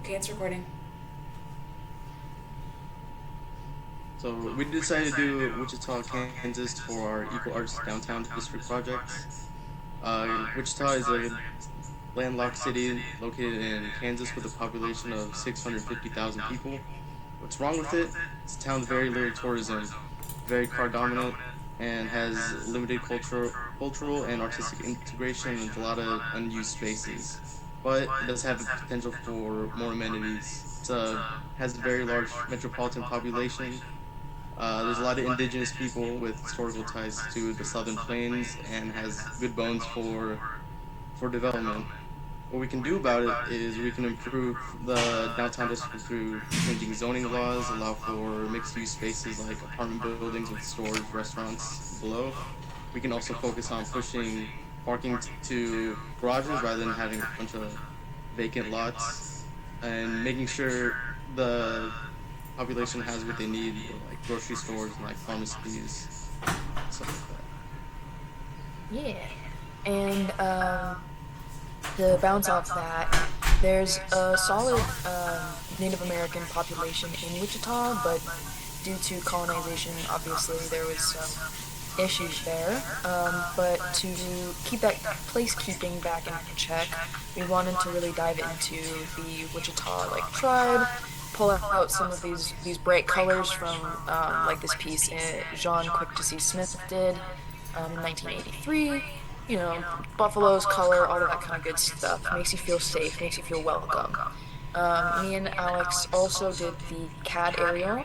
Okay, it's recording. So we decided to do Wichita, Kansas for our Eco Arts Downtown District project. Wichita is a landlocked city located in Kansas with a population of 650,000 people. What's wrong with it? This town's very little tourism, very car dominant, and has limited cultural and artistic integration with a lot of unused spaces. But it does have the potential for more amenities. Has a very large metropolitan population. There's a lot of indigenous people with historical ties to the Southern Plains and has good bones for development. What we can do about it is we can improve the downtown district through changing zoning laws, allow for mixed-use spaces like apartment buildings with stores, restaurants below. We can also focus on pushing parking to garages rather than having a bunch of vacant lots and making sure the population has what they need, like grocery stores and like pharmacies, stuff like that. Yeah. And to bounce off that, there's a solid Native American population in Wichita, but due to colonization, obviously, there was some issues there. But to keep that placekeeping back in check, we wanted to really dive into the Wichita like tribe, pull out some of these bright colors from like this piece Jean Quick to See Smith did in 1983. You know, buffaloes, color, all of that kind of good stuff. Makes you feel safe, makes you feel welcome. Me and Alex also did the CAD aerial.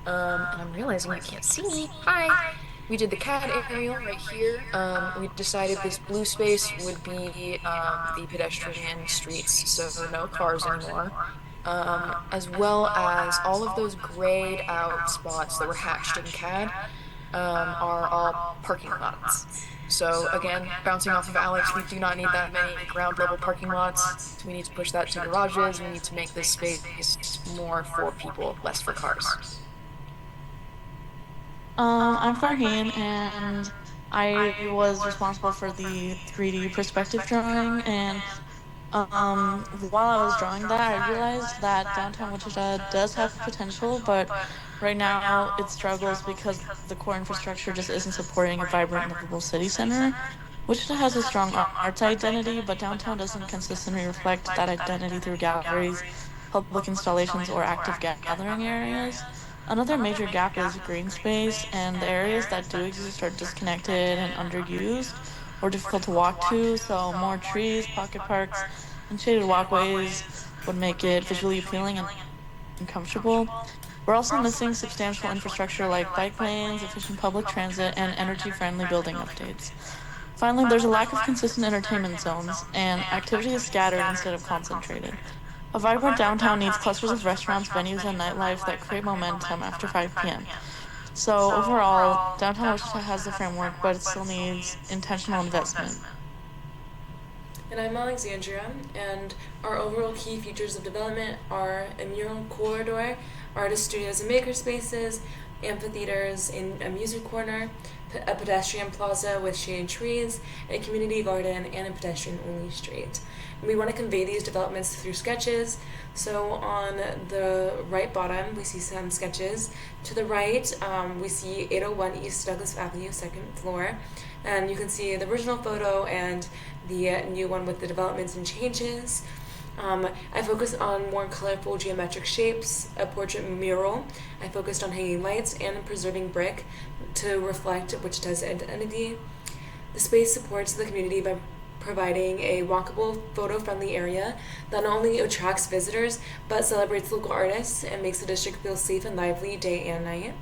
And I'm realizing you can't see me. Hi! We did the CAD aerial right here. We decided this blue space would be the pedestrian streets, so no cars anymore. As well as all of those grayed out spots that were hatched in CAD are all parking lots. So again, bouncing off of Alex, we do not need that many ground level parking lots. We need to push that to garages. We need to make this space more for people, less for cars. I'm Farheen, and I was responsible for the 3D perspective drawing. And while I was drawing that, I realized that downtown Wichita does have potential, but right now it struggles because the core infrastructure just isn't supporting a vibrant, livable city center. Wichita has a strong arts identity, but downtown doesn't consistently reflect that identity through galleries, public installations, or active gathering areas. Another major gap is green space, and the areas that do exist are disconnected and underused or difficult to walk to. So, more trees, pocket parks, and shaded walkways would make it visually appealing and comfortable. We're also missing substantial infrastructure like bike lanes, efficient public transit, and energy friendly building updates. Finally, there's a lack of consistent entertainment zones, and activity is scattered instead of concentrated. A vibrant downtown needs clusters of restaurants, venues, and nightlife that create momentum after 5 p.m. So, overall, downtown Wichita has the framework, but it still needs intentional investment. And I'm Alexandria, and our overall key features of development are a mural corridor, artist studios and maker spaces, amphitheaters in a music corner, a pedestrian plaza with shaded trees, a community garden, and a pedestrian-only street. And we want to convey these developments through sketches. So on the right bottom, we see some sketches. To the right, we see 801 East Douglas Avenue, second floor. And you can see the original photo and the new one with the developments and changes. I focused on more colorful geometric shapes, a portrait mural. I focused on hanging lights and preserving brick to reflect Wichita's identity. The space supports the community by providing a walkable, photo-friendly area that not only attracts visitors but celebrates local artists and makes the district feel safe and lively day and night.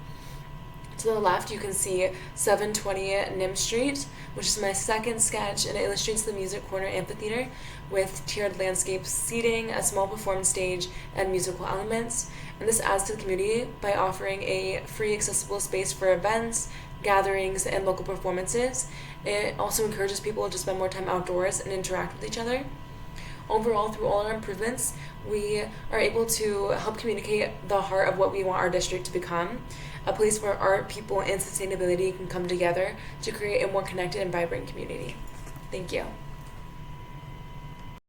To the left, you can see 720 Nim Street, which is my second sketch, and it illustrates the Music Corner Amphitheater with tiered landscape seating, a small performance stage, and musical elements. And this adds to the community by offering a free, accessible space for events, gatherings, and local performances. It also encourages people to spend more time outdoors and interact with each other. Overall, through all our improvements, we are able to help communicate the heart of what we want our district to become, a place where art, people, and sustainability can come together to create a more connected and vibrant community. Thank you.